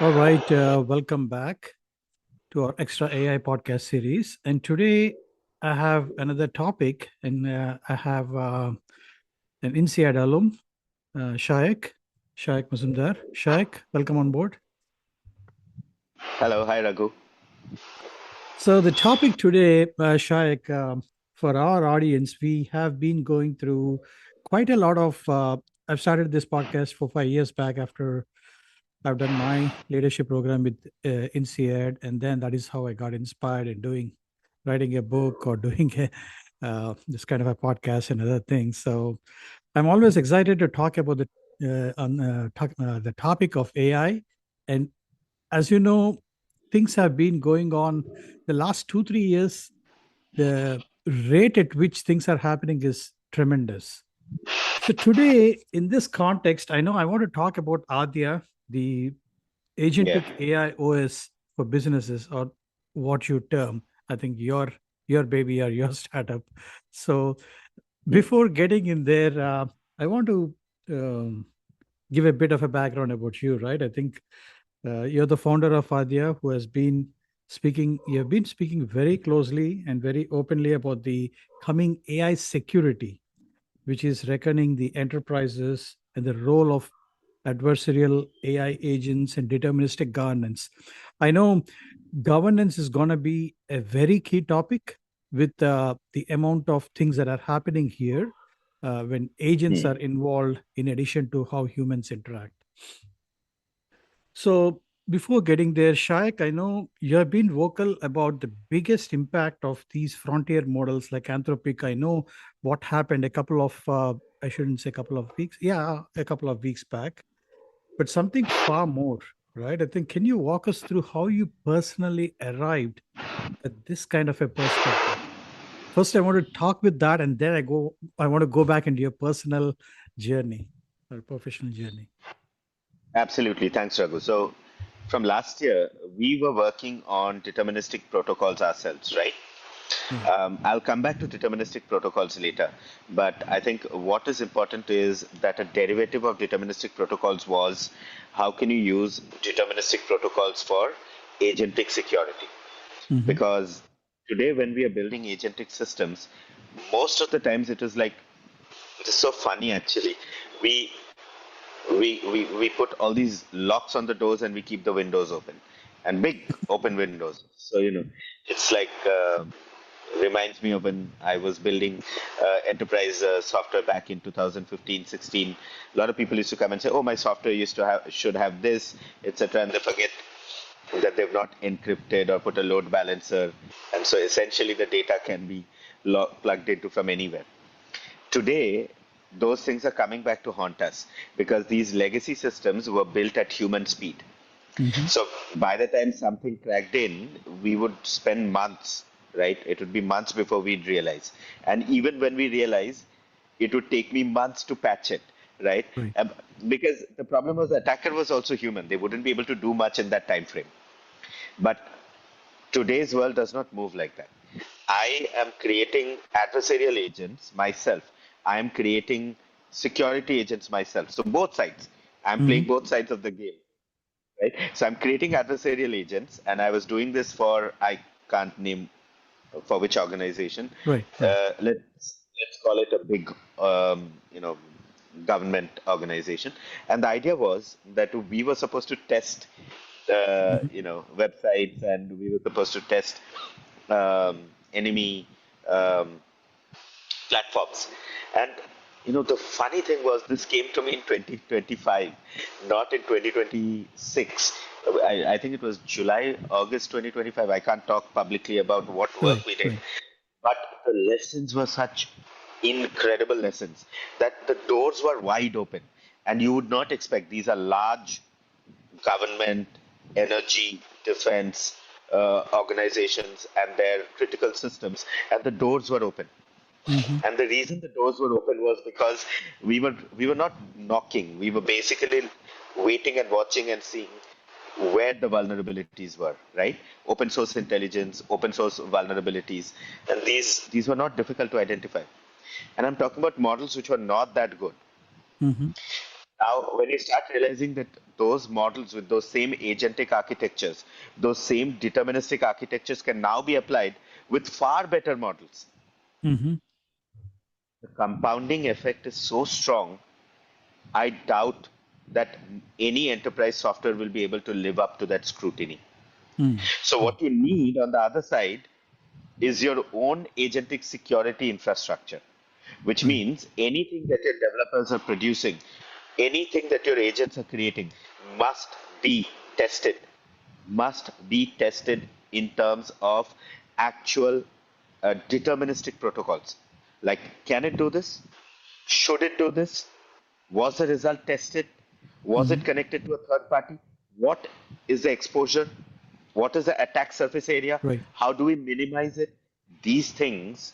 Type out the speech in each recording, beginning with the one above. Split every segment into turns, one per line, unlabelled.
All right, welcome back to our Extra AI podcast series. And today I have another topic, and I have an INSEAD alum, Shayak Mazumdar. Shayak, welcome on board.
Hello, hi Raghu.
So, the topic today, Shayak, for our audience, we have been going through quite a lot of. I've started this podcast for 5 years back after I've done my leadership program with INSEAD, and then that is how I got inspired in writing a book or doing this kind of a podcast and other things. So I'm always excited to talk about the topic of AI. And as you know, things have been going on the last 2 3 years. The rate at which things are happening is tremendous. So today, in this context, I know I want to talk about Adya, the
Yeah,
agentic AI OS for businesses, or what you term, I think your baby or your startup. So
mm,
before getting in there, I want to um, give a bit of a background about you, right? I think you're the founder of Adya, who has been speaking. You have been speaking very closely and very openly about the coming AI security, which is reckoning the enterprises and the role of adversarial AI agents and deterministic governance. I know governance is going to be a very key topic with the amount of things that are happening here when agents
mm.
are involved, in addition to how humans interact. So, before getting there, Shayak, I know you have been vocal about the biggest impact of these frontier models like Anthropic. I know what happened a couple of, I shouldn't say a couple of weeks, yeah, a couple of weeks back, but something far more, right? I think, can you walk us through how you personally arrived at this kind of a perspective? First, I want to talk with that, and then I want to go back into your personal journey or professional journey.
Absolutely. Thanks, Raghu. So, from last year, we were working on deterministic protocols ourselves, right?
Yeah.
I'll come back to deterministic protocols later, but I think what is important is that a derivative of deterministic protocols was how can you use deterministic protocols for agentic security?
Hmm.
Because today, when we are building agentic systems, most of the times it is so funny actually. We we put all these locks on the doors and we keep the windows open and big open windows. So it's like reminds me of when I was building enterprise software back in 2015 16. A lot of people used to come and say, oh, my software used to have should have this, etc., and they forget that they've not encrypted or put a load balancer, and so essentially the data can be plugged into from anywhere. Today, those things are coming back to haunt us because these legacy systems were built at human speed.
Hmm.
So by the time something cracked in, we would spend months, right? It would be months before we'd realize. And even when we realize, it would take me months to patch it, right?
Right.
Because the problem was the attacker was also human. They wouldn't be able to do much in that time frame. But today's world does not move like that. I am creating adversarial agents myself. I am creating security agents myself. So both sides. I'm
Hmm.
playing both sides of the game, right? So I'm creating adversarial agents, and I was doing this for I can't name for which organization.
Right. Right.
Let's call it a big, government organization. And the idea was that we were supposed to test,
Mhm.
websites, and we were supposed to test enemy um, platforms. And the funny thing was this came to me in 2025, not in 2026. I think it was July, August 2025. I can't talk publicly about what work
Right.
we did,
Right.
but the lessons were such incredible lessons that the doors were wide open. And you would not expect these are large government, energy, defense organizations and their critical systems, and the doors were open.
Hmm.
And the reason the doors were open was because we were not knocking. We were basically waiting and watching and seeing where the vulnerabilities were, right? Open source intelligence, open source vulnerabilities, and these were not difficult to identify. And I'm talking about models which were not that good.
Hmm.
Now, when you start realizing that those models with those same agentic architectures, those same deterministic architectures can now be applied with far better models,
Mm-hmm.
the compounding effect is so strong, I doubt that any enterprise software will be able to live up to that scrutiny. So,
Mm-hmm.
what you need on the other side is your own agentic security infrastructure, which
Right.
means anything that your developers are producing, anything that your agents are creating must be tested, must be tested in terms of actual deterministic protocols. Like, can it do this? Should it do this? Was the result tested? Was
Mm-hmm.
it connected to a third party? What is the exposure? What is the attack surface area?
Right.
How do we minimize it? These things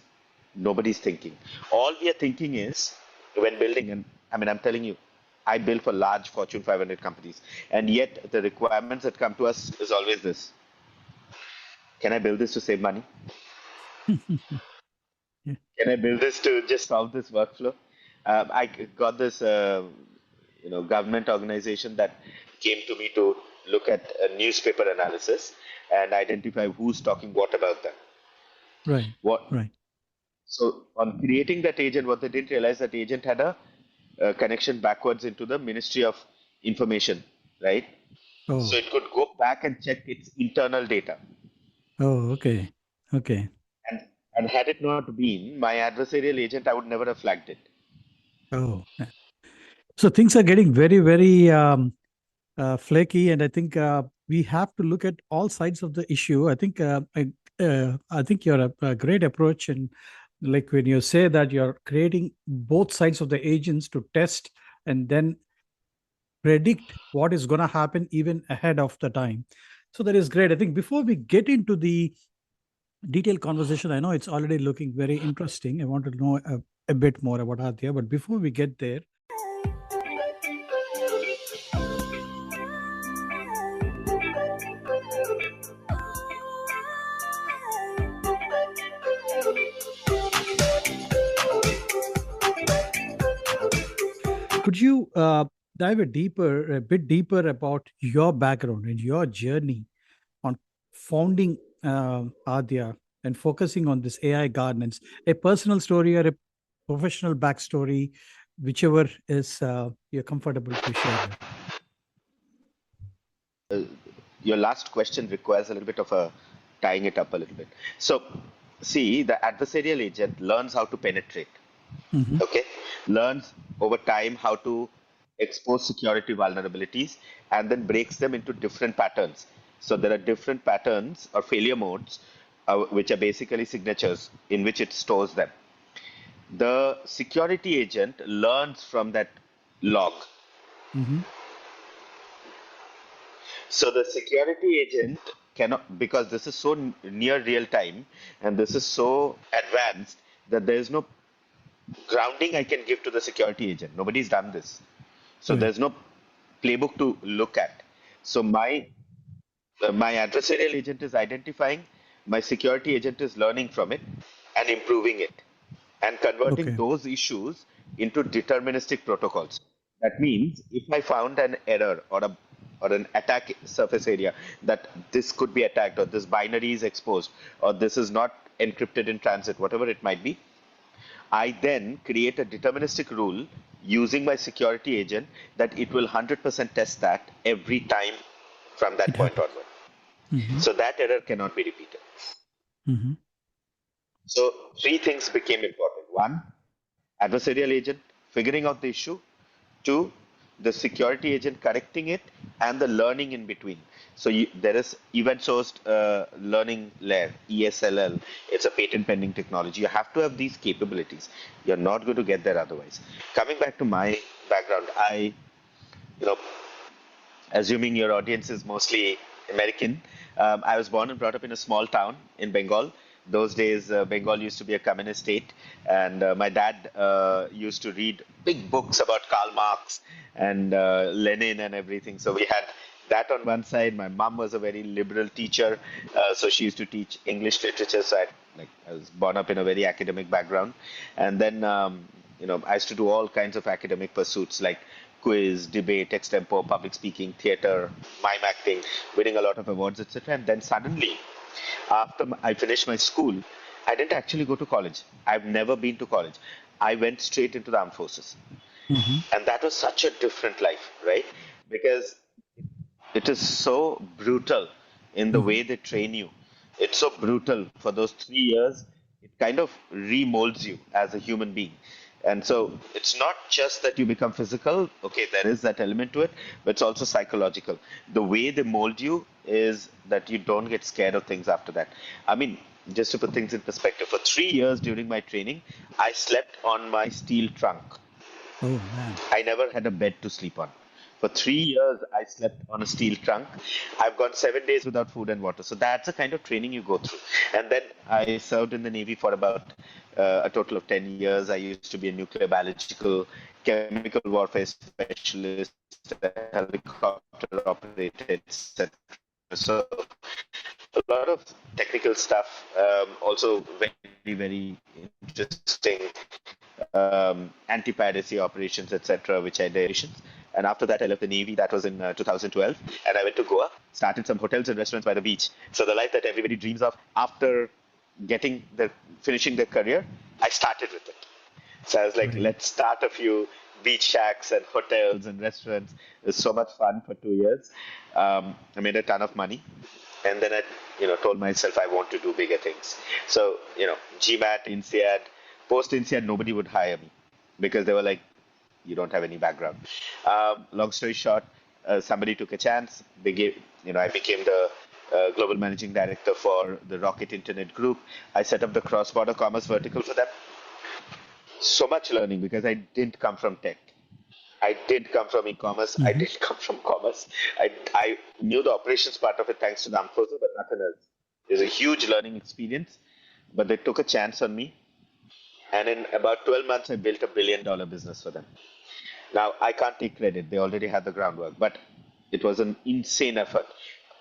nobody's thinking. All we are thinking is when building, and I mean, I'm telling you, I build for large Fortune 500 companies, and yet the requirements that come to us is always this: can I build this to save money?
Yeah.
Can I build this to just solve this workflow? I got this, government organization that came to me to look at a newspaper analysis and identify who's talking what about them.
Right.
What
Right.
So on creating that agent, what they didn't realize that agent had a connection backwards into the Ministry of Information, right? So
Oh.
it could go back and check its internal data.
Oh. Okay. Okay.
And and had it not been my adversarial agent, I would never have flagged it.
Oh. So things are getting very, very flaky, and I think we have to look at all sides of the issue. I think you're a great approach, and like when you say that you're creating both sides of the agents to test and then predict what is going to happen even ahead of the time. So that is great. I think before we get into the detailed conversation, I know it's already looking very interesting. I want to know a bit more about Adya, but before we get there, could you dive a bit deeper about your background and your journey on founding Adya and focusing on this AI governance, a personal story or a professional backstory, whichever is you're comfortable to share with.
Your last question requires a little bit of a tying it up a little bit. So, see, the adversarial agent learns how to penetrate,
Hmm.
okay? Learns over time how to expose security vulnerabilities and then breaks them into different patterns. So, there are different patterns or failure modes, which are basically signatures in which it stores them. The security agent learns from that log.
Hmm.
So the security agent cannot, because this is so near real time and this is so advanced that there is no grounding I can give to the security agent. Nobody's done this. So
Right.
there's no playbook to look at. So my adversarial agent is identifying, my security agent is learning from it and improving it and converting
Okay.
those issues into deterministic protocols. That means if I found an error or an attack surface area that this could be attacked or this binary is exposed or this is not encrypted in transit, whatever it might be, I then create a deterministic rule using my security agent that it will 100% test that every time from that
It
point
happens.
onward.
Hmm.
So that error cannot be repeated.
Hmm.
So three things became important. One, adversarial agent figuring out the issue. Two, the security agent correcting it, and the learning in between. So there is event sourced learning layer, ESLL. It's a patent pending technology. You have to have these capabilities. You're not going to get there otherwise. Coming back to my background, you know, assuming your audience is mostly American, I was born and brought up in a small town in Bengal. Those days, Bengal used to be a communist state, and my dad used to read big books about Karl Marx and Lenin and everything. So we had that on one side. My mom was a very liberal teacher, so she used to teach English literature. So I was born up in a very academic background, and then I used to do all kinds of academic pursuits like quiz, debate, extempo, public speaking, theater, mime acting, winning a lot of awards, etc. And then suddenly, after I finished my school, I didn't actually go to college. I've never been to college. I went straight into the armed forces.
Hmm.
And that was such a different life, right? Because it is so brutal in the
Hmm.
way they train you. It's so brutal for those 3 years. It kind of remolds you as a human being. And so it's not just that you become physical. Okay, there is that element to it, but it's also psychological. The way they mold you is that you don't get scared of things after that. I mean, just to put things in perspective, for 3 years during my training, I slept on my steel trunk.
Oh man.
I never had a bed to sleep on. For 3 years, I slept on a steel trunk. I've gone 7 days without food and water. So that's the kind of training you go through. And then I served in the Navy for about a total of 10 years. I used to be a nuclear biological chemical warfare specialist, a helicopter operator, etc. So a lot of technical stuff, also very, very interesting anti-piracy operations, etc., which I did. And after that, I left the Navy. That was in 2012, and I went to Goa. Started some hotels and restaurants by the beach. So the life that everybody dreams of after getting the finishing their career, I started with it. So I was like,
Great.
let's start a few beach shacks and hotels and restaurants. It was so much fun for 2 years. I made a ton of money, and then I, told myself I want to do bigger things. So GMAT, INSEAD, post INSEAD, nobody would hire me because they were like, you don't have any background. Long story short, somebody took a chance. They gave, I became the global managing director for the Rocket Internet Group. I set up the cross-border commerce vertical for them. So much learning because I didn't come from tech. I did come from e-commerce. I
Hmm.
did come from commerce. I knew the operations part of it thanks to the armed forces, but nothing else. It was a huge learning experience, but they took a chance on me. And in about 12 months, I built $1 billion business for them. Now, I can't take credit. They already had the groundwork, but it was an insane effort.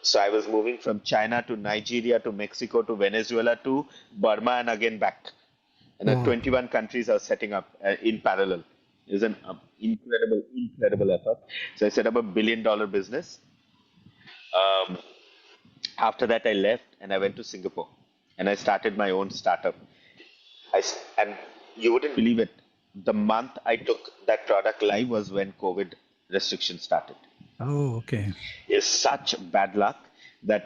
So I was moving from China to Nigeria to Mexico to Venezuela to Burma and again back. And
Wow.
21 countries are setting up in parallel. It was an incredible, incredible effort. So I set up $1 billion business. Um, After that, I left and I went to Singapore and I started my own startup. And you wouldn't believe it. The month I took that product live was when COVID restrictions started.
Oh, okay.
It's such bad luck that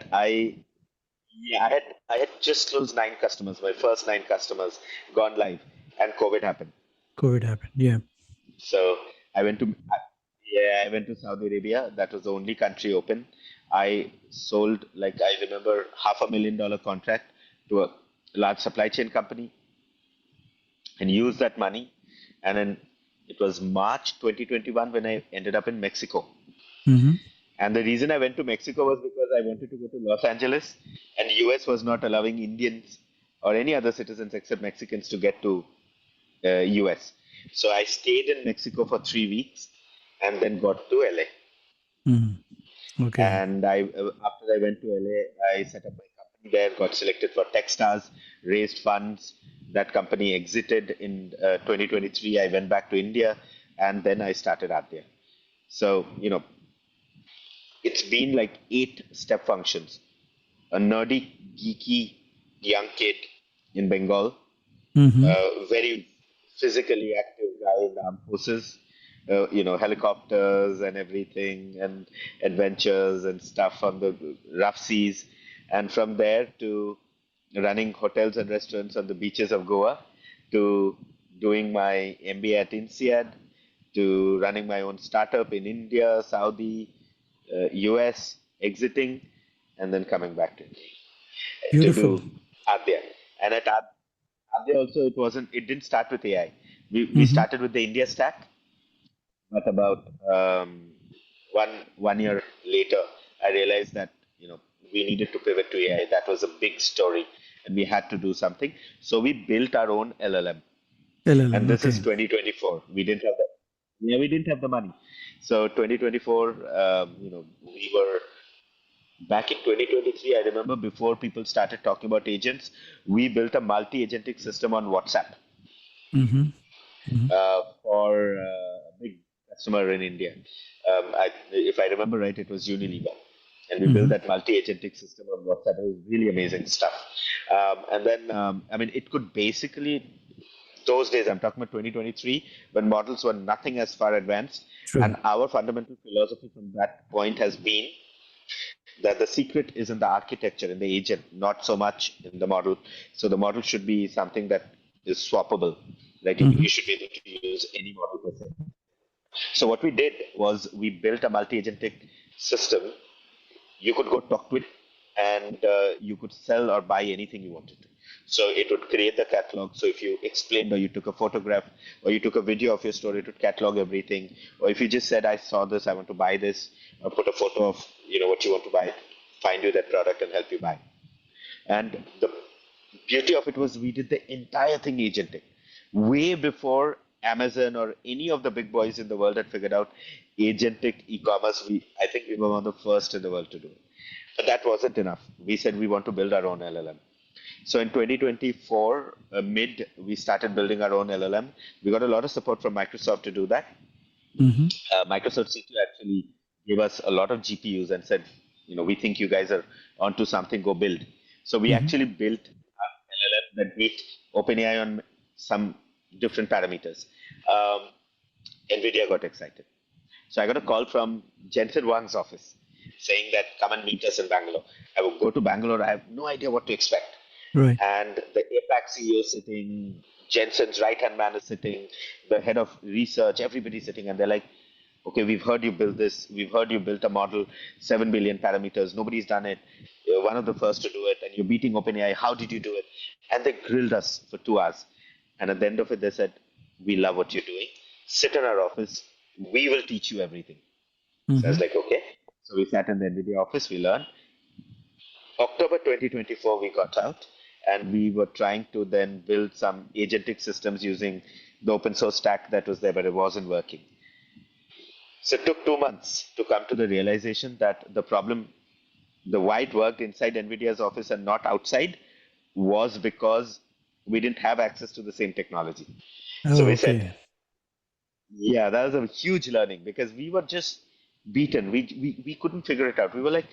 yeah, I had just closed 9 customers, my first 9 customers gone live, and COVID happened.
COVID happened. Yeah.
So I went to yeah, I went to Saudi Arabia. That was the only country open. I sold, like, I remember, $500,000 contract to a large supply chain company and used that money. And then it was March 2021 when I ended up in Mexico.
Hmm.
And the reason I went to Mexico was because I wanted to go to Los Angeles, and US was not allowing Indians or any other citizens except Mexicans to get to US. So I stayed in Mexico for 3 weeks and then got to LA.
Hmm. Okay.
And after I went to LA, I set up my company there, got selected for Techstars, raised funds. That company exited in 2023. I went back to India, and then I started Adya. So, it's been like 8 step functions. A nerdy, geeky young kid in Bengal,
Hmm.
very physically active guy in the armed forces, helicopters and everything, and adventures and stuff on the rough seas. And from there to running hotels and restaurants on the beaches of Goa, to doing my MBA at INSEAD, to running my own startup in India, Saudi, US, exiting, and then coming back to
Beautiful.
do Adya. And at Adya also, it didn't start with AI. We
Hmm.
started with the India stack, but about one year later, I realized that we needed to pivot to AI. That was a big story, and we had to do something. So we built our own LLM, and
LLM.
this is
Okay.
2024. We didn't have the money. So 2024, we were back in 2023. I remember before people started talking about agents, we built a multi-agentic system on WhatsApp
Hmm. Hmm.
for a big customer in India. If I remember right, it was Unilever. And we built
Hmm.
that multi-agentic system on WhatsApp. It was really amazing stuff. And then, I mean, it could basically, those days, I'm talking about 2023, when models were nothing as far advanced.
True.
And our fundamental philosophy from that point has been that the secret is in the architecture, in the agent, not so much in the model. So the model should be something that is swappable. Like
Hmm.
you should be able to use any model per se. So what we did was we built a multi-agentic system. You could go talk to it, and you could sell or buy anything you wanted to. So it would create the catalog. So if you explained or you took a photograph or you took a video of your store, it would catalog everything. Or if you just said, I saw this, I want to buy this, or put a photo of what you want to buy, find you that product and help you buy. And the beauty of it was we did the entire thing agentic way before Amazon or any of the big boys in the world had figured out agentic e-commerce. I think we were one of the first in the world to do it. But that wasn't enough. We said we want to build our own LLM. So in 2024, mid, we started building our own LLM. We got a lot of support from Microsoft to do that.
Hmm.
Microsoft CTO actually gave us a lot of GPUs and said, we think you guys are onto something, go build. So we
Hmm.
actually built an LLM that beat OpenAI on some different parameters. Um, NVIDIA got excited. So I got a call from Jensen Wang's office saying that come and meet us in Bangalore. I will go to Bangalore. I have no idea what to expect.
Right.
And the APAC CEO is sitting, Jensen's right hand man is sitting, the head of research, everybody's sitting, and they're like, okay, we've heard you build this. We've heard you built a model, 7 billion parameters. Nobody's done it. You're one of the first to do it, and you're beating OpenAI. How did you do it? And they grilled us for 2 hours. And at the end of it, they said, we love what you're doing. Sit in our office. We will teach you everything. So I was
Hmm.
like, okay. So we sat in the NVIDIA office. We learned. October 2024, we got out and we were trying to then build some agentic systems using the open source stack that was there, but it wasn't working. So it took 2 months to come to the realization that the problem, the why it worked inside NVIDIA's office and not outside, was because we didn't have access to the same technology. So
Oh,
we said,
okay.
yeah, that was a huge learning because we were just beaten. We couldn't figure it out. We were like,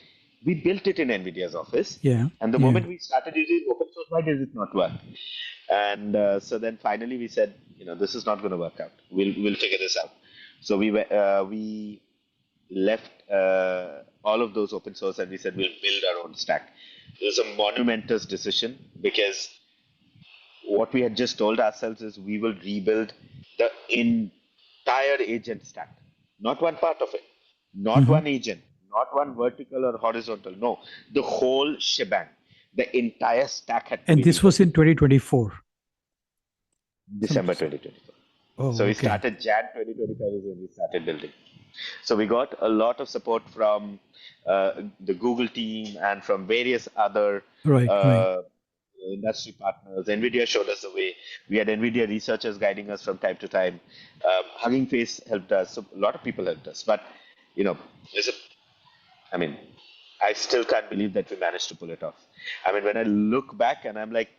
we built it in NVIDIA's office.
Yeah.
And the
Yeah.
moment we started using open source, why does it not work? And so then finally we said, this is not going to work out. We'll figure this out. So we left all of those open source and we said we'll build our own stack. It was a monumentous decision because what we had just told ourselves is we will rebuild the entire agent stack, not one part of it, not
Hmm.
one agent, not one vertical or horizontal. No, the whole shebang. The entire stack had to
And
be
this
rebuilt.
was in 2024. Some.
December 2024. So
Oh,
we
okay.
started Jan 2025 is when we started building. So we got a lot of support from the Google team and from various other
Right. Right.
uh, industry partners. NVIDIA showed us the way. We had NVIDIA researchers guiding us from time to time. Hugging Face helped us. So a lot of people helped us. But, you know, there's a, I mean, I still can't believe that we managed to pull it off. I mean, when I look back and I'm like,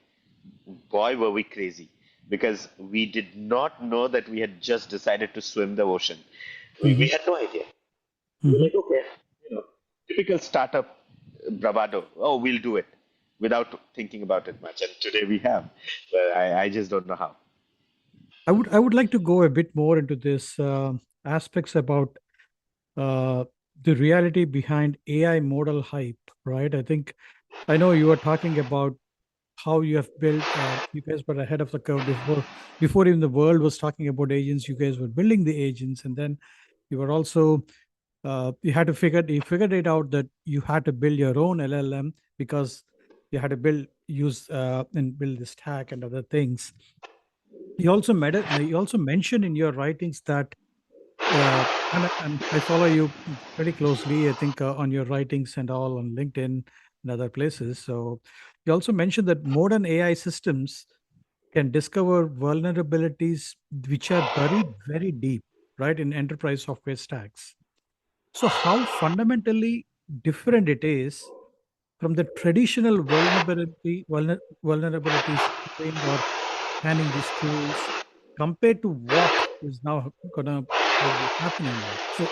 boy, were we crazy because we did not know that we had just decided to swim the ocean. We
Hmm.
had no idea. We were
Hmm.
like, okay, typical startup bravado. Oh, we'll do it without thinking about it much. And today we have. But I just don't know how.
I would like to go a bit more into this aspects about uh, the reality behind AI model hype, right? I know you were talking about how you have built. You guys were ahead of the curve before even the world was talking about agents. You guys were building the agents, and then you were also you figured it out that you had to build your own LLM because you had to use and build this stack and other things. You also mentioned in your writings that and I follow you pretty closely. I think on your writings and all on LinkedIn and other places. So you also mentioned that modern AI systems can discover vulnerabilities which are buried very deep, right, in enterprise software stacks. So how fundamentally different it is from the traditional vulnerability scoring or scanning these tools compared to what is now gonna will be happening now. So,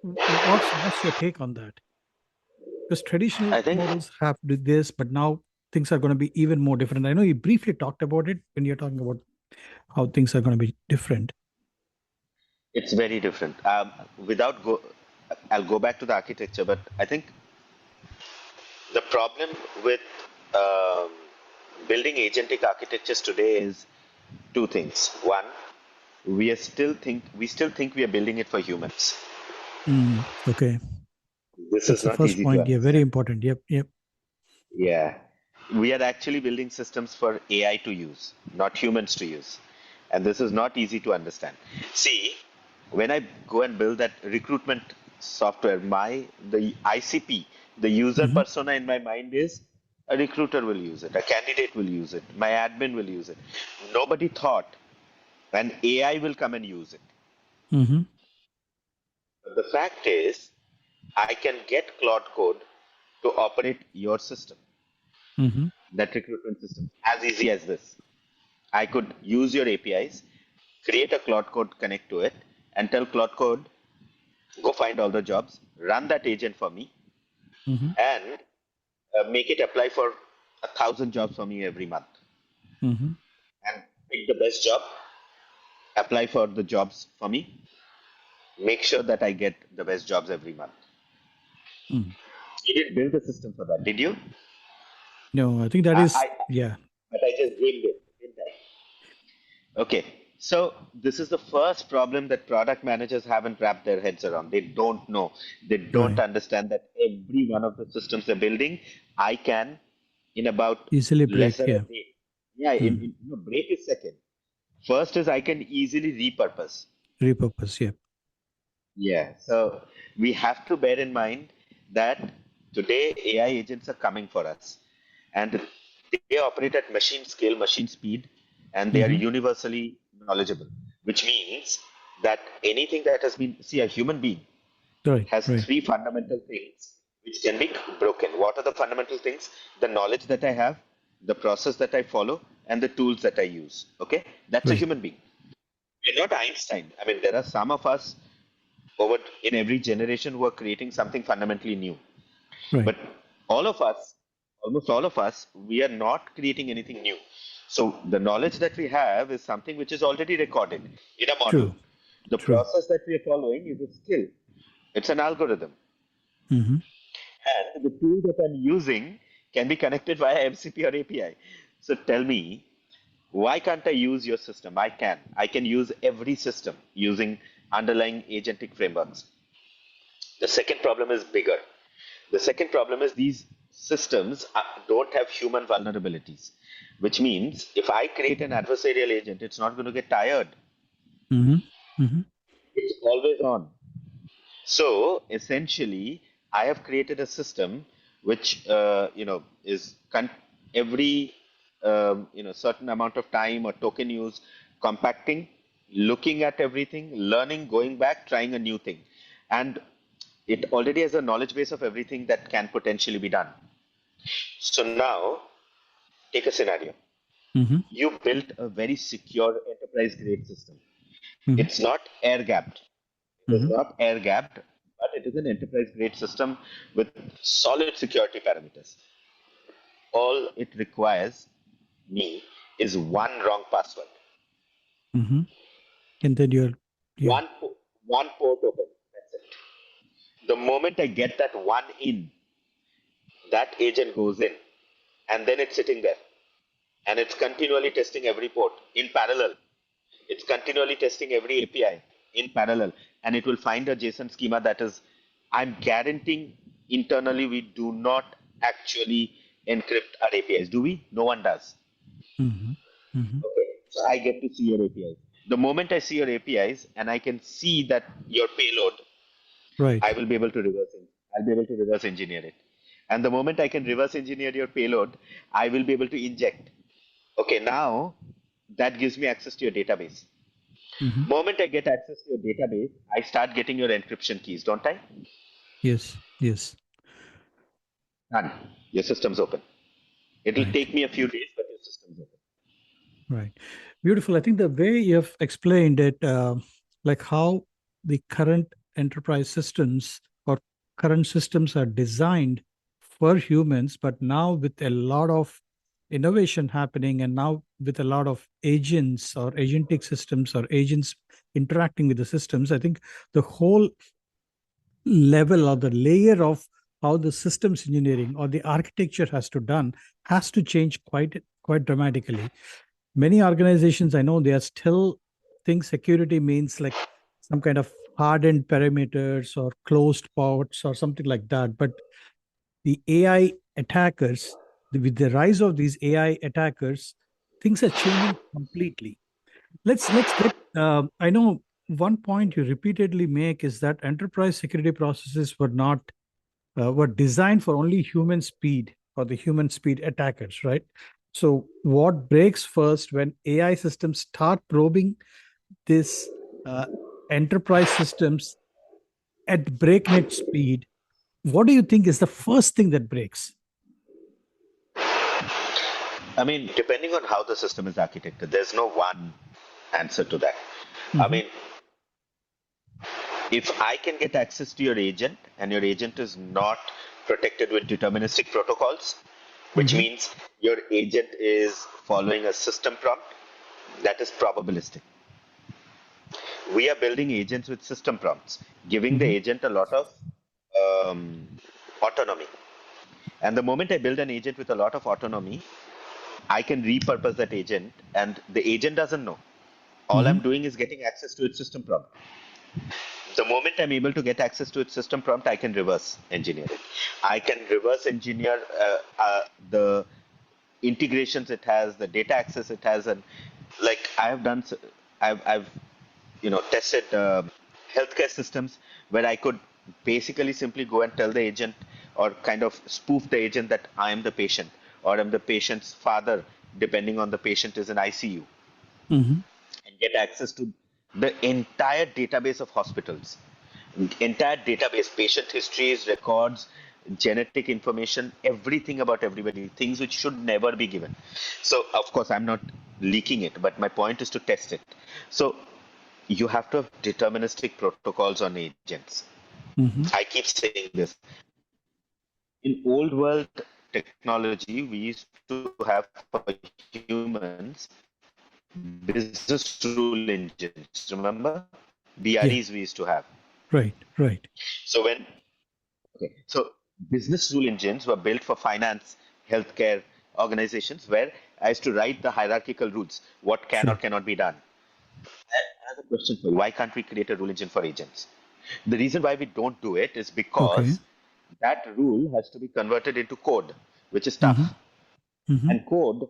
what's your take on that? Because traditional
I think
models have did this, but now things are going to be even more different. I know you briefly talked about it when you're talking about how things are going to be different.
it's very different. Without go, I'll go back to the architecture, but I think the problem with um, building agentic architectures today is two things. One, we still think we are building it for humans.
Okay,
This is
that's the
not
first
easy to
point. Yeah, very
understand.
important. Yep, yep.
Yeah. We are actually building systems for AI to use, not humans to use. And this is not easy to understand. See, when I go and build that recruitment software, the ICP, the user
Mm-hmm,
persona in my mind is a recruiter will use it, a candidate will use it, my admin will use it. Nobody thought an AI will come and use it.
mm-hmm,
But the fact is, I can get Claude Code to operate your system,
mm-hmm,
that recruitment system, as easy as this. I could use your APIs, create a Claude Code, connect to it, and tell Claude Code, go find all the jobs, run that agent for me,
mm-hmm,
and make it apply for 1,000 jobs for me every month.
mm-hmm,
And pick the best job, apply for the jobs for me, make sure that I get the best jobs every month.
mm.
You didn't build the system for that, did you?
No, I think that
I
is, yeah,
but I just dreamed it, didn't I? Okay, so this is the first problem that product managers haven't wrapped their heads around. They don't know. They don't
right.
understand that every one of the systems they're building, I can, in about
Easily
less
break.
than a
Yeah.
day. Yeah,
Mm.
no, break is second. First is I can easily repurpose.
Repurpose. Yeah.
Yeah, so we have to bear in mind that today AI agents are coming for us, and they operate at machine scale, machine speed, and they are
Mm-hmm.
universally knowledgeable, which means that anything that has been, see, a human being
Right.
has
Right.
three fundamental things which can be broken. What are the fundamental things? The knowledge that I have, the process that I follow, and the tools that I use. Okay, that's a
Right.
human being. We're not Einstein. I mean, there are some of us over in every generation who are creating something fundamentally new.
Right.
But all of us, almost all of us, we are not creating anything new. So the knowledge that we have is something which is already recorded in a model.
True.
The
True.
process that we are following is a skill. It's an algorithm.
Mm-hmm.
And the tool that I'm using can be connected via MCP or API. So tell me, why can't I use your system? I can. I can use every system using underlying agentic frameworks. The second problem is bigger. The second problem is these systems don't have human vulnerabilities, which means if I create an adversarial agent, it's not going to get tired.
Mm-hmm. Mm-hmm.
It's always on. So essentially, I have created a system which is every certain amount of time or token use, compacting, looking at everything, learning, going back, trying a new thing, and it already has a knowledge base of everything that can potentially be done. So now, take a scenario.
Mm-hmm.
You built a very secure enterprise grade system.
Mm-hmm.
It's not air gapped. It is
Mm-hmm.
not air gapped, but it is an enterprise grade system with solid security parameters. All it requires me is one wrong password,
Mm-hmm. And then you're, yeah.
one one port open. That's it. The moment I get that one in, that agent goes in, and then it's sitting there, and it's continually testing every port in parallel. It's continually testing every API in parallel, and it will find a JSON schema that is, I'm guaranteeing internally we do not actually encrypt our APIs. Do we? No one does.
Mm-hmm. Mm-hmm.
Okay. So I get to see your APIs. The moment I see your APIs and I can see that your payload, I
Right.
will be able to I'll be able to reverse engineer it. And the moment I can reverse engineer your payload, I will be able to inject. Okay, now that gives me access to your database.
Mm-hmm.
Moment I get access to your database, I start getting your encryption keys, don't I?
Yes. Yes.
Done. Your system's open. It'll
Right.
take me a few days, but your system's open.
Right. Beautiful. I think the way you've explained it, like how the current enterprise systems or current systems are designed for humans, but now with a lot of innovation happening, and now with a lot of agents or agentic systems or agents interacting with the systems, I think the whole level or the layer of how the systems engineering or the architecture has to change quite dramatically. Many organizations, I know, they are still think security means like some kind of hardened perimeters or closed ports or something like that. But the AI attackers, with the rise of these AI attackers, things are changing completely. Let's get. I know one point you repeatedly make is that enterprise security processes were designed for only human speed or the human speed attackers, right? So what breaks first when AI systems start probing this uh, enterprise systems at breakneck speed? What do you think is the first thing that breaks?
I mean, depending on how the system is architected, there's no one answer to that. I
Hmm.
mean, if I can get access to your agent and your agent is not protected with deterministic protocols, which
Hmm.
means your agent is following a system prompt, that is probabilistic. We are building agents with system prompts, giving the
Hmm.
agent a lot of um, autonomy. And the moment I build an agent with a lot of autonomy, I can repurpose that agent, and the agent doesn't know. All
Hmm.
I'm doing is getting access to its system prompt. The moment I'm able to get access to its system prompt, I can reverse engineer it. I can reverse engineer the integrations it has, the data access it has, and like I have done, I've tested healthcare systems where I could basically simply go and tell the agent or kind of spoof the agent that I am the patient or I'm the patient's father, depending on the patient is in ICU,
Hmm.
and get access to the entire database of hospitals, entire database, patient histories, records, genetic information, everything about everybody, things which should never be given. So of course I'm not leaking it, but my point is to test it. So you have to have deterministic protocols on agents.
Hmm.
I keep saying this. In old world technology, we used to have for humans business rule engines. Remember? BREs we
Yeah.
used to have.
Right. Right.
So so business rule engines were built for finance, healthcare organizations where I used to write the hierarchical rules, what can or
Sure.
cannot be done. I have a question for you. Why can't we create a rule engine for agents? The reason why we don't do it is
Okay.
because that rule has to be converted into code, which is
Hmm.
tough.
Hmm.
And code,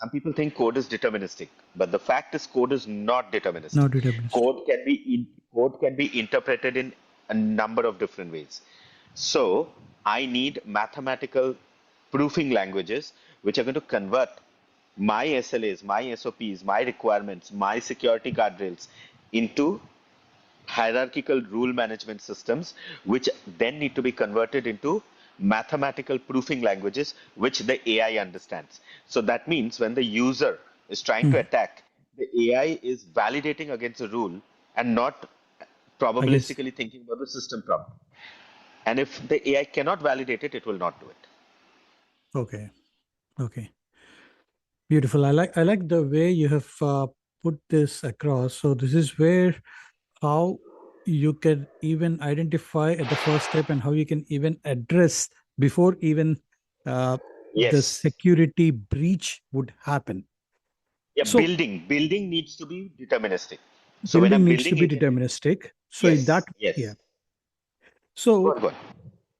some people think code is deterministic, but the fact is code is not deterministic.
Not deterministic.
Code can be interpreted in a number of different ways. So I need mathematical proofing languages which are going to convert my SLAs, my SOPs, my requirements, my security guardrails into hierarchical rule management systems, which then need to be converted into mathematical proofing languages, which the AI understands. So that means when the user is trying to
Hmm.
attack, the AI is validating against the rule and not
I guess.
probabilistically thinking about the system prompt. And if the AI cannot validate it, it will not do it.
Okay. Okay. Beautiful. I like the way you have put this across. So this is where how you can even identify at the first step and how you can even address before even uh, the
Yes.
security breach would happen.
Yeah,
So
building needs to be deterministic. So when
building
I'm
needs to
building
be
agent,
deterministic. So in that,
yes, yes.
yeah. So
Go on.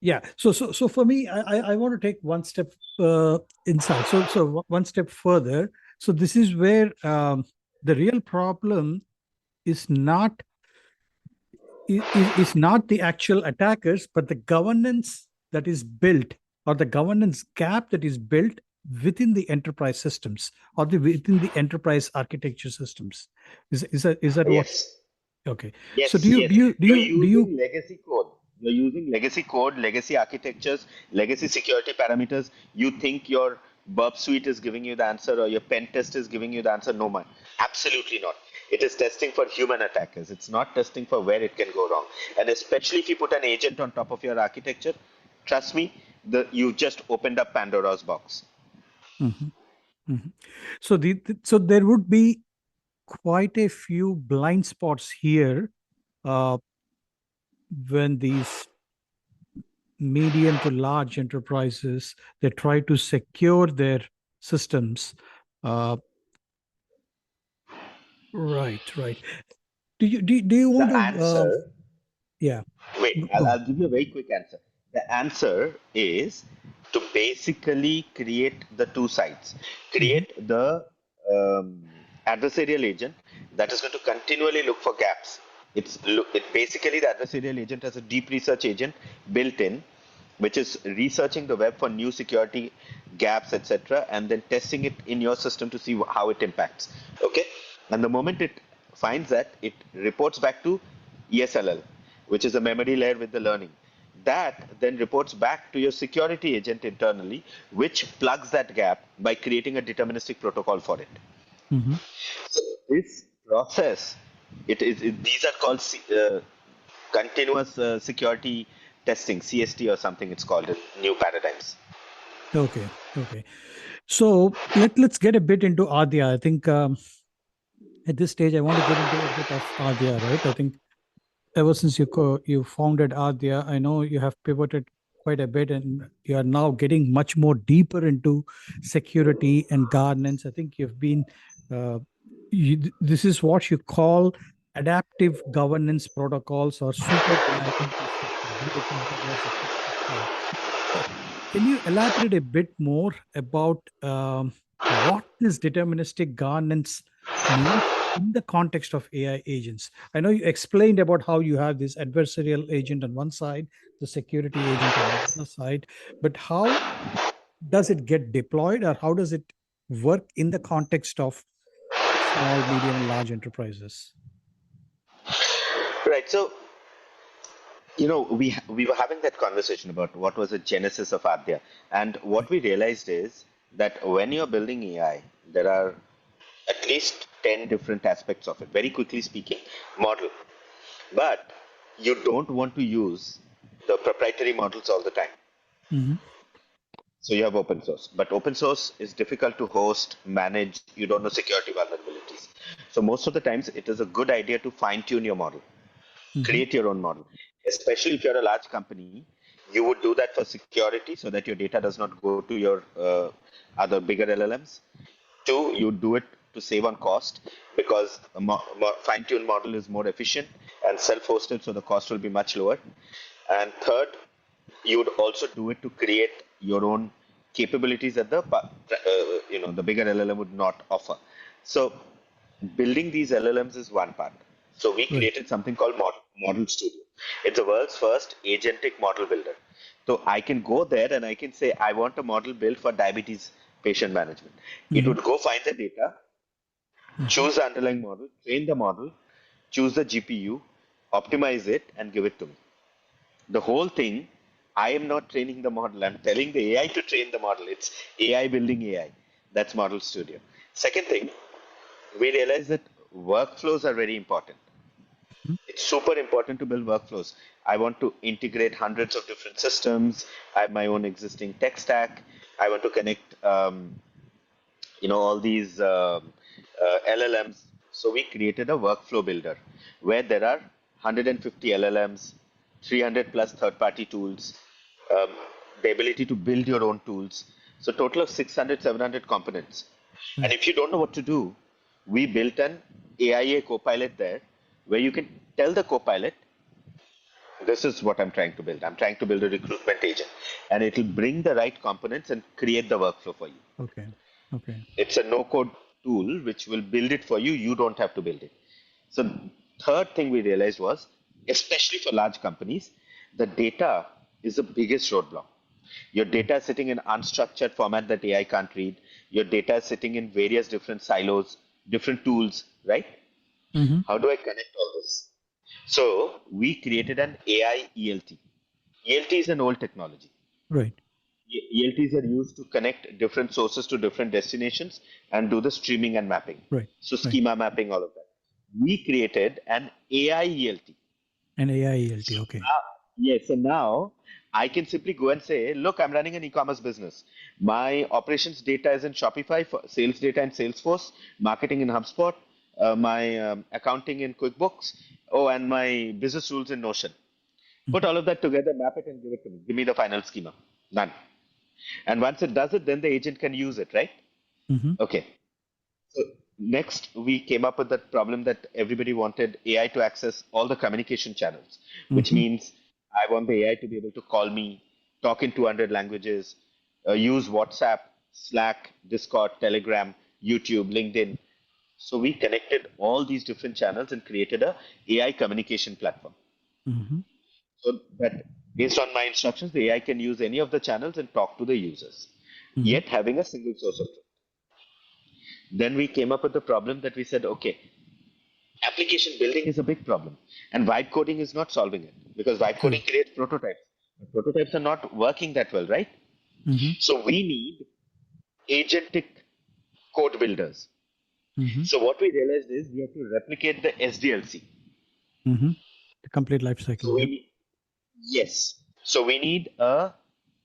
yeah. So for me, I want to take one step inside. So one step further. So this is where the real problem is not is not the actual attackers, but the governance that is built or the governance gap that is built within the enterprise systems or within the enterprise architecture systems. Is that what?
Yes.
Okay. So
Yes, yes.
do
You're
you do you
using legacy code. You're using legacy code, legacy architectures, legacy security parameters. You think your Burp Suite is giving you the answer or your pen test is giving you the answer. No, man. Absolutely not. It is testing for human attackers. It's not testing for where it can go wrong. And especially if you put an agent on top of your architecture, trust me, you just opened up Pandora's box.
Mhm, mhm. So so there would be quite a few blind spots here uh, when these medium to large enterprises they try to secure their systems. Uh, right. Do you
The
want to?
answer,
Yeah,
wait,
go on.
I'll give you a very quick answer. The answer is to basically create the two sides.
Hmm.
Create the um, adversarial agent that is going to continually look for gaps. It basically the adversarial agent has a deep research agent built in, which is researching the web for new security gaps, etc., and then testing it in your system to see how it impacts. Okay, and the moment it finds that, it reports back to ESLL, which is a memory layer with the learning. That then reports back to your security agent internally, which plugs that gap by creating a deterministic protocol for it.
Hmm.
So this process, these are called continuous security testing, CST or something. It's called in new paradigms.
Okay. So let's get a bit into Adya. I think at this stage I want to get into a bit of Adya, right? I think ever since you founded Adya, I know you have pivoted quite a bit, and you are now getting much more deeper into security and governance. I think you've been uh, this is what you call adaptive governance protocols or super AI infrastructure, DAP was a technical term. Uh, Can you elaborate a bit more about what this deterministic governance means in the context of AI agents? I know you explained about how you have this adversarial agent on one side, the security agent on the other side, but how does it get deployed, or how does it work in the context of small, medium, and large enterprises?
Right. So, we were having that conversation about what was the genesis of Adya, and what we realized is that when you're building AI, there are at least 10 different aspects of it. Very quickly speaking, model, but you don't want to use the proprietary models all the time.
Hmm.
So you have open source, but open source is difficult to host, manage. You don't know security vulnerabilities. So most of the times, it is a good idea to fine tune your model,
Hmm.
create your own model. Especially if you're a large company, you would do that for security so that your data does not go to your other bigger LLMs. Two, you do it to save on cost because a fine-tuned model is more efficient and self-hosted, so the cost will be much lower. And third, you would also do it to create your own capabilities that the bigger LLM would not offer. So building these LLMs is one part. So we
Right.
created something called Model Studio. It's the world's first agentic model builder. So I can go there and I can say I want a model built for diabetes patient management. It
Hmm.
would go find the data,
Hmm.
choose the underlying model, train the model, choose the GPU, optimize it, and give it to me. The whole thing, I am not training the model. I'm telling the AI to train the model. It's AI building AI. That's Model Studio. Second thing, we realize that workflows are very important. It's super important to build workflows. I want to integrate hundreds of different systems. I have my own existing tech stack. I want to connect all these LLMs. So we created a workflow builder where there are 150 LLMs, 300 plus third-party tools, um, the ability to build your own tools. So total of 600, 700 components. And
Right.
if you don't know what to do, we built an AIA copilot there where you can tell the copilot, this is what I'm trying to build. I'm trying to build a recruitment agent. And it'll bring the right components and create the workflow for you.
Okay. Okay.
It's a no code tool which will build it for you. You don't have to build it. So, third thing we realized was, especially for large companies, the data is the biggest roadblock. Your data is sitting in unstructured format that AI can't read. Your data is sitting in various different silos, different tools, right?
Hmm.
How do I connect all this? So we created an AI ELT. ELT is an old technology.
Right.
ELTs are used to connect different sources to different destinations and do the streaming and mapping.
Right.
So
Right.
schema mapping, all of that. We created an AI ELT.
And AI
So
ELT. Okay.
now, yes, so now I can simply go and say, look, I'm running an e-commerce business. My operations data is in Shopify, for sales data in Salesforce, marketing in HubSpot, my accounting in QuickBooks, oh, and my business rules in Notion. Put
Mm-hmm.
all of that together, map it, and give it to me. Give me the final schema. Done. And once it does it, then the agent can use it, right?
Mm-hmm.
Okay. So next, we came up with that problem that everybody wanted AI to access all the communication channels, which
Mm-hmm.
means I want the AI to be able to call me, talk in 200 languages, use WhatsApp, Slack, Discord, Telegram, YouTube, LinkedIn. So we connected all these different channels and created a AI communication platform.
Mm-hmm.
So that based on my instructions, the AI can use any of the channels and talk to the users,
Mm-hmm.
yet having a single source of truth. Then we came up with the problem that we said, okay, application building is a big problem, and vibe coding is not solving it because vibe coding
Correct.
creates prototypes. But prototypes are not working that well, right?
Mm-hmm.
So we need agentic code builders.
Mm-hmm.
So what we realized is we have to replicate the SDLC.
Mm-hmm. The complete life cycle.
So we
Yep.
need, yes. So we need a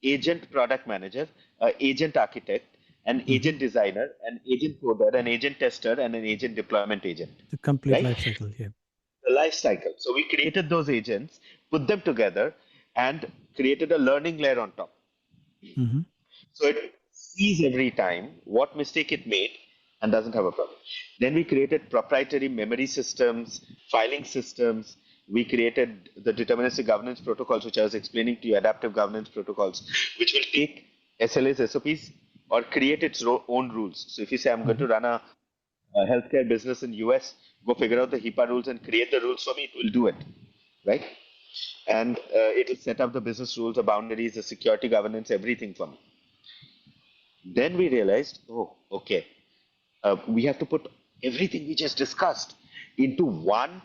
agent product manager, a agent architect, an
Mm-hmm.
agent designer, an agent coder, an agent tester, and an agent deployment agent.
The complete
Right?
life cycle. Yep.
The life cycle. So we created those agents, put them together, and created a learning layer on top.
Mm-hmm.
So it sees every time what mistake it made and doesn't have a problem. Then we created proprietary memory systems, filing systems. We created the deterministic governance protocols, which I was explaining to you, adaptive governance protocols, which will take SLAs, SOPs, or create its own rules. So if you say I'm going
Mm-hmm.
to run a healthcare business in US, go figure out the HIPAA rules and create the rules for me, it will do it, right? And it will set up the business rules, the boundaries, the security governance, everything for me. Then we realized, oh, okay, we have to put everything we just discussed into one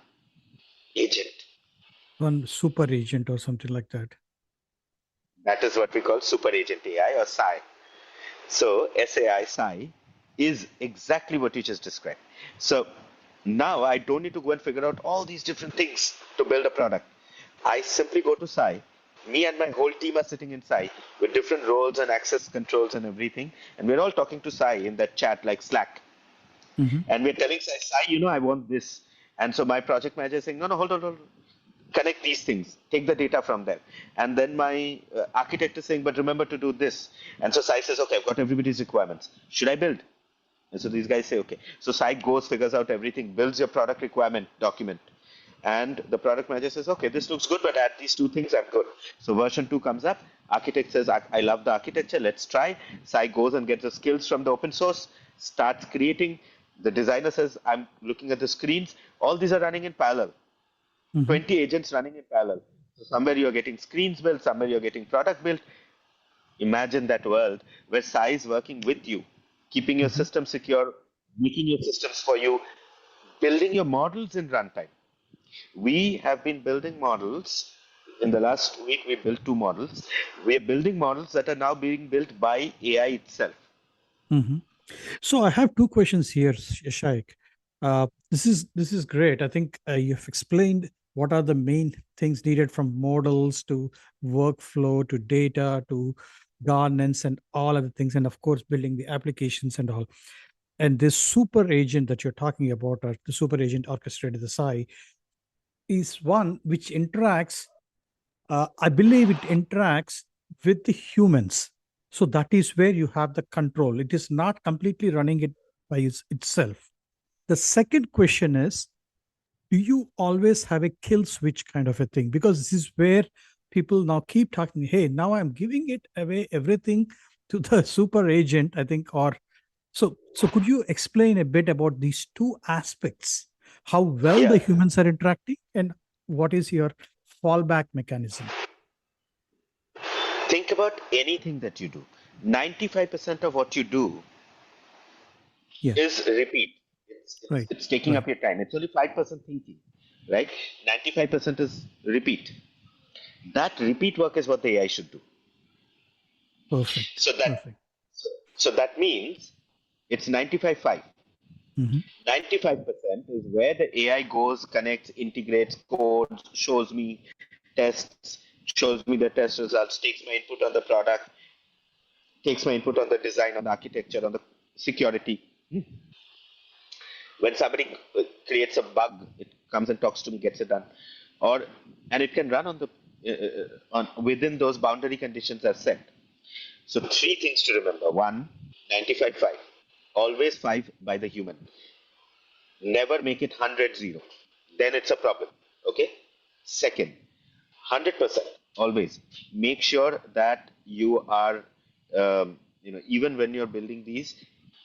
agent.
One super agent or something like that.
That is what we call super agent AI or SAI. So SAI SAI is exactly what you just described. So now I don't need to go and figure out all these different things to build a product. I simply go to SAI. Me and my whole team are sitting in SAI with different roles and access controls and everything. And we're all talking to SAI in that chat like Slack.
Mm-hmm.
And we're telling Sai, I want this. And so my project manager is saying, no, no, hold on, hold on. Connect these things, take the data from there. And then my architect is saying, but remember to do this. And so Sai says, okay, I've got everybody's requirements. Should I build? And so these guys say, okay. So Sai goes, figures out everything, builds your product requirement document. And the product manager says, okay, this looks good, but add these two things, I'm good. So version 2 comes up. Architect says, I love the architecture, let's try. Sai goes and gets the skills from the open source, starts creating. The designer says, I'm looking at the screens. All these are running in parallel.
Mm-hmm.
20 agents running in parallel. So somewhere you're getting screens built, somewhere you're getting product built. Imagine that world where Sai is working with you, keeping your
Mm-hmm.
system secure, making your systems for you, building your models in runtime. We have been building models. In the last week, we built 2 models. We are building models that are now being built by AI itself.
Mm-hmm. So I have two questions here, Shaik. This is great. I think you've explained what are the main things needed from models to workflow to data to governance and all other things, and of course building the applications and all. And this super agent that you're talking about, or the super agent orchestrated the SI, is one which interacts. I believe it interacts with the humans. So that is where you have the control. It is not completely running it by itself. The second question is, do you always have a kill switch kind of a thing? Because this is where people now keep talking, hey, now I'm giving it away everything to the super agent, I think, or so could you explain a bit about these two aspects? How well the
Yeah.
humans are interacting and what is your fallback mechanism?
Think about anything that you do. 95% of what you do
Yeah,
is repeat.
right,
It's taking
right.
up your time. It's only 5% thinking, right? 95% is repeat. That repeat work is what the AI should do.
Perfect.
So that
Perfect.
so that means it's 95/5.
Hmm.
95% is where the AI goes, connects, integrates, codes, shows me tests, shows me the test results, takes my input on the product, takes my input on the design, on the architecture, on the security. When somebody creates a bug, it comes and talks to me, gets it done, or and it can run on the on within those boundary conditions as set. So three things to remember: one, 95/5, always five by the human. Never make it 100/0. Then it's a problem. Okay. Second, 100% always make sure that you are, even when you're building these,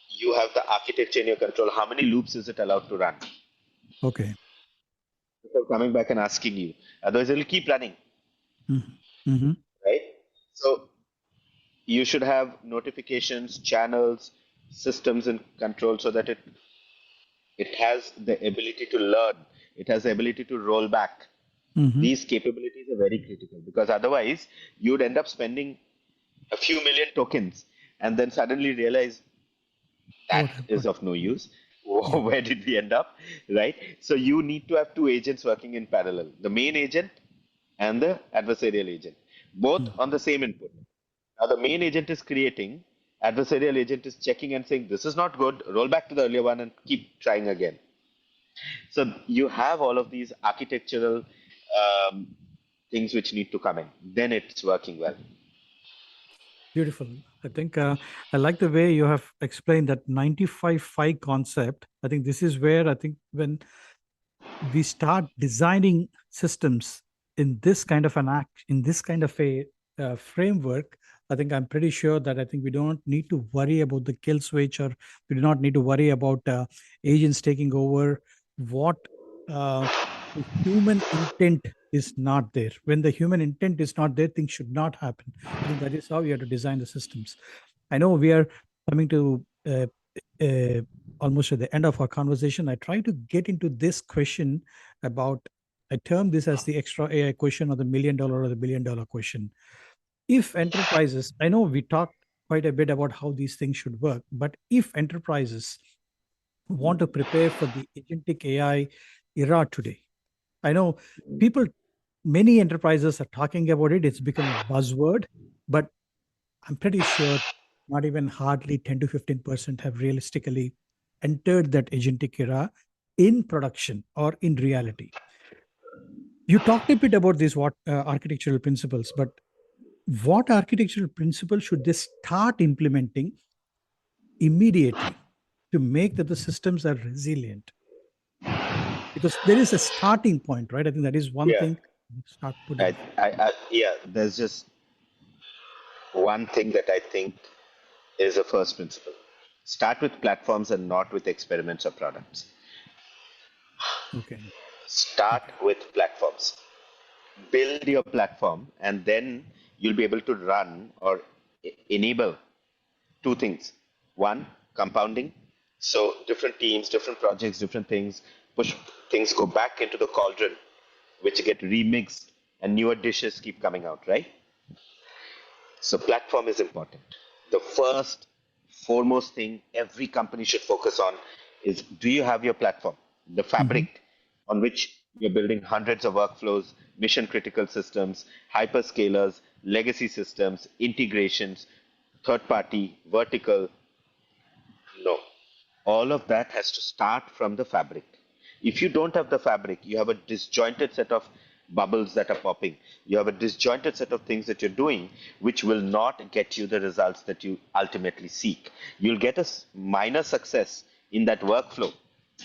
you have the architecture in your control. How many loops is it allowed to run
Okay.
before coming back and asking you? Otherwise, it will keep running,
Hmm. Hmm.
right? So you should have notifications, channels, systems in control so that it has the ability to learn. It has the ability to roll back.
Hmm.
These capabilities are very critical because otherwise you'd end up spending a few million tokens and then suddenly realize that
What
is
happened?
of no use.
Yeah.
Where did we end up? Right? So you need to have two agents working in parallel, the main agent and the adversarial agent, both
Mhm.
on the same input. Now, the main agent is creating, adversarial agent is checking and saying, this is not good, roll back to the earlier one and keep trying again. So you have all of these architectural um, things which need to come in. Then it's working well.
Beautiful. I think I like the way you have explained that 95/5 concept. I think this is where I think when we start designing systems in this kind of an act, in this kind of a framework, I think I'm pretty sure that I think we don't need to worry about the kill switch, or we do not need to worry about agents taking over. What uh, the human intent is not there. When the human intent is not there, things should not happen. I think that is how we have to design the systems. I know we are coming to uh, almost at the end of our conversation. I try to get into this question about, I term this as the extra AI question, or the $1 million or the $1 billion question. If enterprises, I know we talked quite a bit about how these things should work, but if enterprises want to prepare for the agentic AI era today, I know people, many enterprises are talking about it. It's become a buzzword, but I'm pretty sure not even hardly 10 to 15% have realistically entered that agentic era in production or in reality. You talked a bit about these what architectural principles, but what architectural principles should they start implementing immediately to make that the systems are resilient? Because there is a starting point, right? I think that is one
Yeah.
thing. Start putting.
Yeah. There's just one thing that I think is a first principle. Start with platforms and not with experiments or products.
Okay.
Start
Okay.
with platforms. Build your platform, and then you'll be able to run or enable two things. One, compounding. So different teams, different projects, different things, push things go back into the cauldron, which get remixed and newer dishes keep coming out, right? So platform is important. The first, foremost thing every company should focus on is, do you have your platform, the
Mhm.
fabric on which you're building hundreds of workflows, mission critical systems, hyperscalers, legacy systems, integrations, third party, vertical, no. All of that has to start from the fabric. If you don't have the fabric, you have a disjointed set of bubbles that are popping. You have a disjointed set of things that you're doing, which will not get you the results that you ultimately seek. You'll get a minor success in that workflow,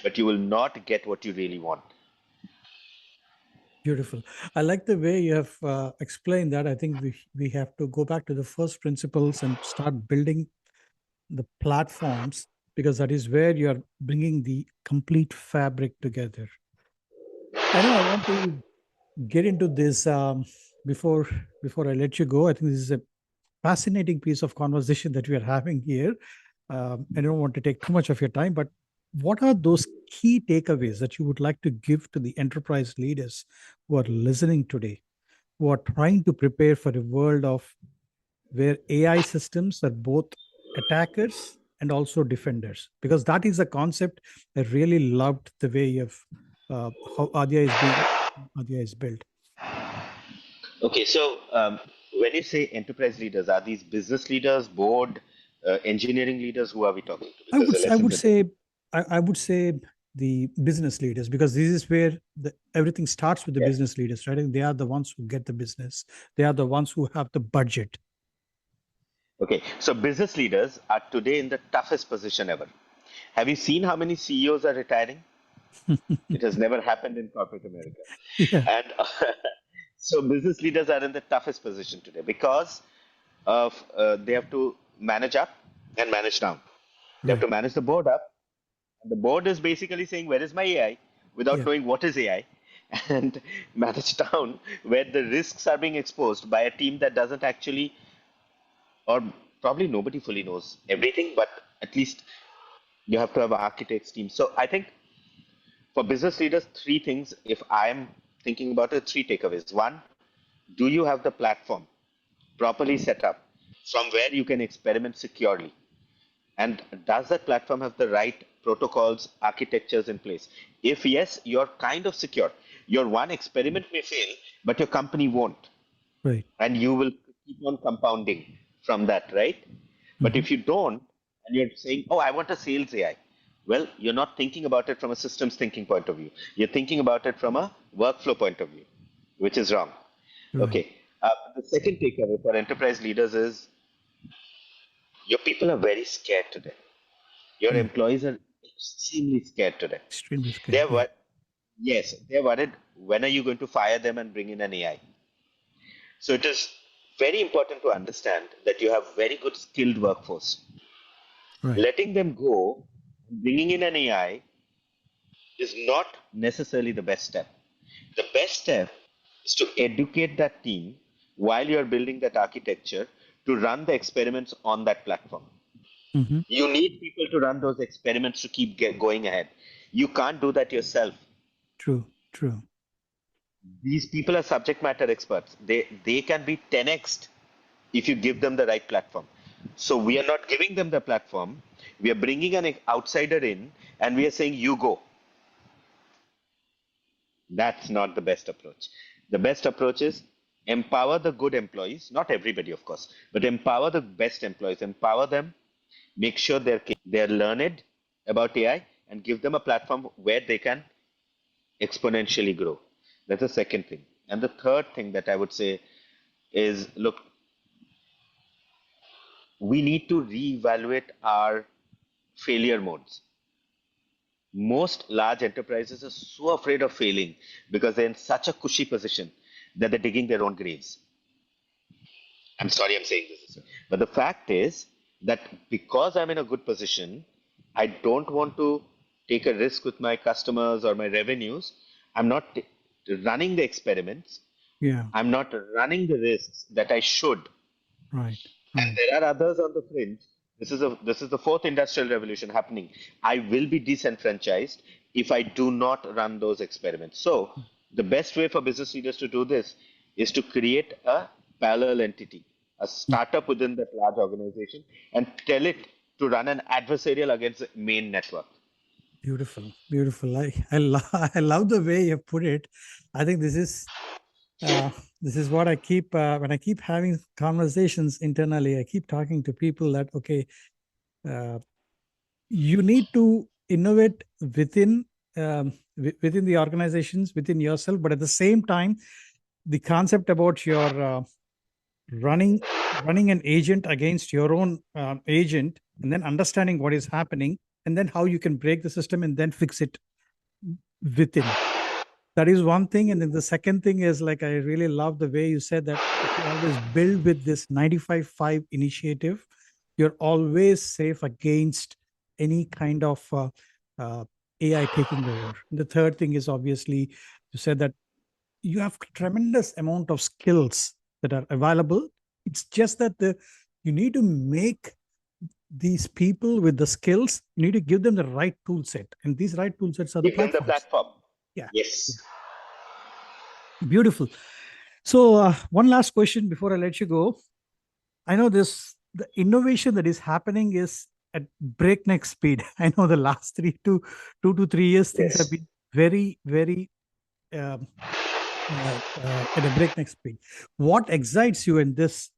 but you will not get what you really want.
Beautiful. I like the way you have explained that. I think we have to go back to the first principles and start building the platforms, because that is where you are bringing the complete fabric together. I know I want to get into this before before I let you go. I think this is a fascinating piece of conversation that we are having here. I don't want to take too much of your time, but what are those key takeaways that you would like to give to the enterprise leaders who are listening today, who are trying to prepare for a world of where AI systems are both attackers and also defenders, because that is a concept I really loved the way of how Adya is built.
Okay, so when you say enterprise leaders, are these business leaders, board, engineering leaders? Who are we talking to?
I
Because
would
the
s- I
lessons
would
are different.
say I would say the business leaders, because this is where everything starts with the
Yeah.
business leaders, right? And they are the ones who get the business. They are the ones who have the budget.
Okay, so business leaders are today in the toughest position ever. Have you seen how many CEOs are retiring? It has never happened in corporate America.
Yeah,
And so business leaders are in the toughest position today because of they have to manage up and manage down. They have
right.
to manage the board up. And the board is basically saying, where is my AI? Without
Yeah,
knowing what is AI. And manage down where the risks are being exposed by a team that doesn't actually, or probably nobody fully knows everything, but at least you have to have architects team. So I think for business leaders, three things, if I'm thinking about it, three takeaways. One, do you have the platform properly set up from where you can experiment securely? And does that platform have the right protocols, architectures in place? If yes, you're kind of secure. Your one experiment may fail, but your company won't.
right.
And you will keep on compounding from that, right? But
Hmm.
if you don't, and you're saying, oh, I want a sales AI, well, you're not thinking about it from a systems thinking point of view. You're thinking about it from a workflow point of view, which is wrong.
Right.
Okay. The second takeaway for enterprise leaders is your people are very scared today. Your
Mm.
employees are extremely scared today.
Extremely scared.
They're
Yeah.
yes, they're worried. When are you going to fire them and bring in an AI? So it is very important to understand that you have very good skilled workforce.
Right.
Letting them go, bringing in an AI is not necessarily the best step. The best step is to educate that team while you're building that architecture to run the experiments on that platform.
Hmm.
You need people to run those experiments to keep going ahead. You can't do that yourself.
True. True.
These people are subject matter experts. They can be 10x if you give them the right platform. So we are not giving them the platform. We are bringing an outsider in and we are saying, you go. That's not the best approach. The best approach is empower the good employees, not everybody, of course, but empower the best employees, empower them, make sure they're learned about AI, and give them a platform where they can exponentially grow. That's the second thing. And the third thing that I would say is look, we need to reevaluate our failure modes. Most large enterprises are so afraid of failing because they're in such a cushy position that they're digging their own graves. I'm sorry I'm saying this, but the fact is that because I'm in a good position, I don't want to take a risk with my customers or my revenues. I'm not running the experiments.
Yeah.
I'm not running the risks that I should.
Right.
And
Right.
there are others on the fringe. This is the fourth industrial revolution happening. I will be disenfranchised if I do not run those experiments. So the best way for business leaders to do this is to create a parallel entity, a
Mm.
startup within that large organization, and tell it to run an adversarial against the main network.
Beautiful. Beautiful. I love the way you put it. I think uh, this is what I keep when I keep having conversations internally. I keep talking to people that okay, uh, you need to innovate within the organizations, within yourself, but at the same time, the concept about your running running an agent against your own agent, and then understanding what is happening, and then how you can break the system and then fix it within. That is one thing. And then the second thing is, like, I really love the way you said that if you always build with this 95/5 initiative, you're always safe against any kind of uh, AI taking over. The third thing is, obviously, you said that you have tremendous amount of skills that are available. It's just that you need to make these people with the skills, you need to give them the right tool set, and these right tool sets are the
Give them the
platforms.
platform.
Yeah. Yeah.
Yes.
Beautiful. So, one last question before I let you go. I know this the innovation that is happening is at breakneck speed. I know the last 2 to 3 years things have
Yes.
been very, very um, at a breakneck speed. What excites you in this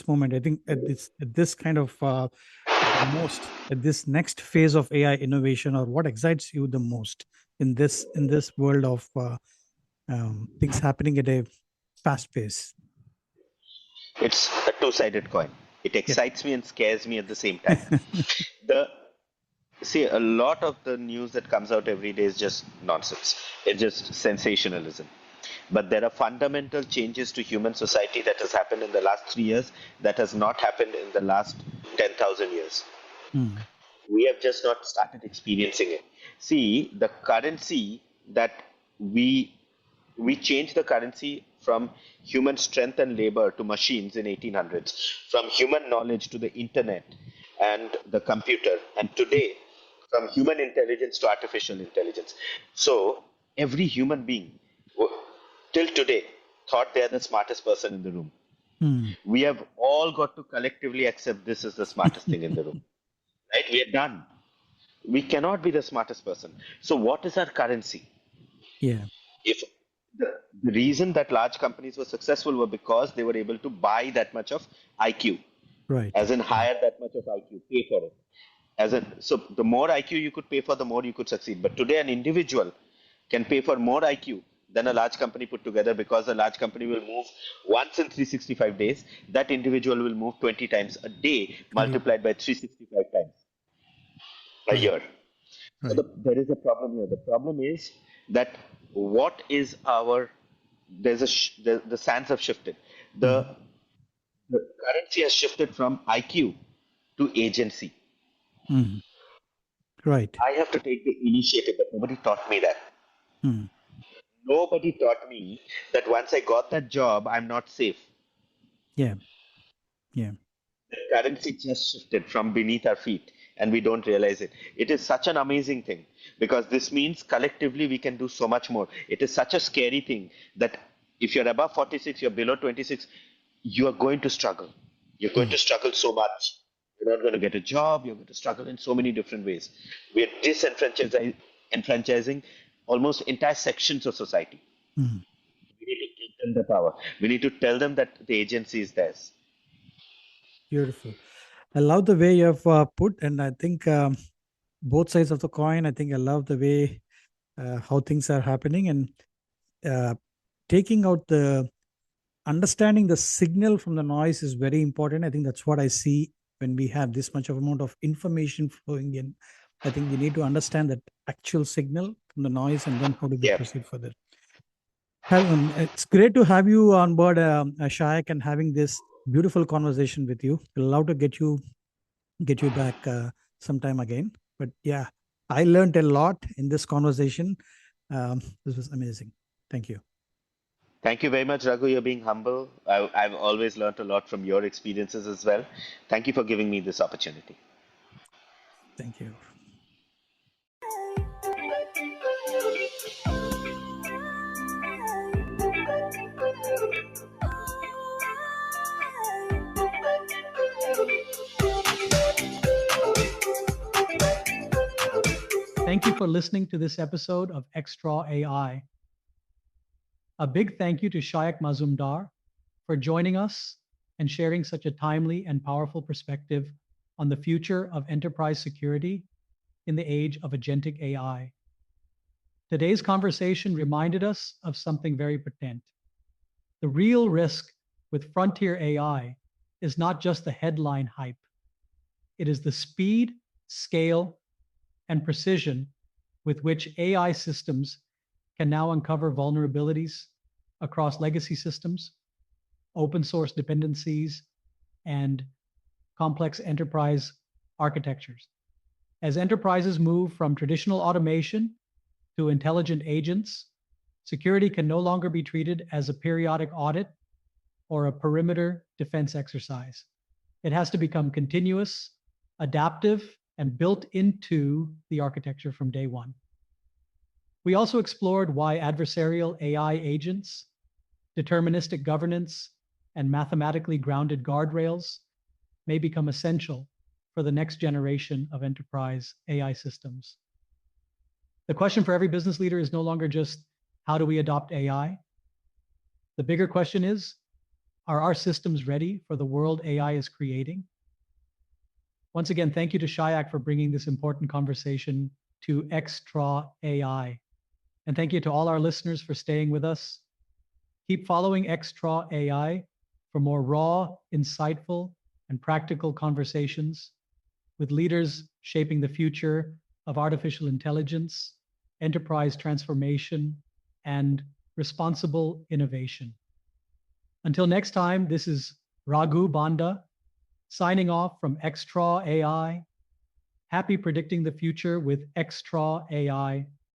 moment? I think at this kind of the most at this next phase of AI innovation, or what excites you the most in this world of things happening at a fast pace?
It's a two-sided coin. It
Yeah.
excites me and scares me at the same time. The See, a lot of the news that comes out every day is just nonsense. It's just sensationalism. But there are fundamental changes to human society that has happened in the last 3 years that has not happened in the last 10,000 years.
Mm,
We have just not started experiencing it. See, the currency that we we changed the currency from human strength and labor to machines in 1800s, from human knowledge to the internet and the computer, and today from human intelligence to artificial intelligence. So every human being till today thought they're the smartest person in the room.
mm.
We have all got to collectively accept this is the smartest thing in the room. Right? We are done. We cannot be the smartest person. So, what is our currency?
Yeah.
If the reason that large companies were successful were because they were able to buy that much of IQ,
Right.
as in
Right.
hire that much of IQ, pay for it. As in, so the more IQ you could pay for, the more you could succeed. But today, an individual can pay for more IQ than a large company put together, because a large company will move once in 365 days. That individual will move 20 times a day,
A day.
multiplied by 365 times a
Right.
year. So
Right.
there is a problem here. The problem is that what is our the sands have shifted.
Mm,
The currency has shifted from IQ to agency.
mm. Right.
I have to take the initiative, but nobody taught me that.
Mm.
Nobody taught me that once I got that job, I'm not safe.
Yeah. Yeah.
The currency just shifted from beneath our feet and we don't realize it. It is such an amazing thing, because this means collectively we can do so much more. It is such a scary thing that if you're above 46, you're below 26, you are going to struggle. You're going
Mm,
to struggle so much. You're not going to get a job. You're going to struggle in so many different ways. We're disenfranchising almost entire sections of society.
mm.
We need to give them the power. We need to tell them that the agency is theirs.
Beautiful. I love the way you have put, and I think both sides of the coin. I think I love the way how things are happening, and uh, taking out the understanding the signal from the noise is very important. I think that's what I see when we have this much of amount of information flowing in. I think we need to understand that actual signal from the noise, and then how do we
Yeah.
proceed further. It's great to have you on board, Shayak, and having this beautiful conversation with you. We'll love to get you back sometime again. But yeah, I learned a lot in this conversation. This was amazing. Thank you.
Thank you very much, Raghu. You're being humble. I've always learned a lot from your experiences as well. Thank you for giving me this opportunity.
Thank you. Thank you for listening to this episode of XTraw AI. A big thank you to Shayak Mazumdar for joining us and sharing such a timely and powerful perspective on the future of enterprise security in the age of agentic AI. Today's conversation reminded us of something very potent. The real risk with frontier AI is not just the headline hype, it is the speed, scale, and precision with which AI systems can now uncover vulnerabilities across legacy systems, open source dependencies, and complex enterprise architectures. As enterprises move from traditional automation to intelligent agents, security can no longer be treated as a periodic audit or a perimeter defense exercise. It has to become continuous, adaptive, and built into the architecture from day one. We also explored why adversarial AI agents, deterministic governance, and mathematically grounded guardrails may become essential for the next generation of enterprise AI systems. The question for every business leader is no longer just how do we adopt AI? The bigger question is, are our systems ready for the world AI is creating? Once again, thank you to Shayak for bringing this important conversation to XTraw AI. And thank you to all our listeners for staying with us. Keep following XTraw AI for more raw, insightful, and practical conversations with leaders shaping the future of artificial intelligence, enterprise transformation, and responsible innovation. Until next time, this is Raghu Banda signing off from XTraw AI. Happy predicting the future with XTraw AI.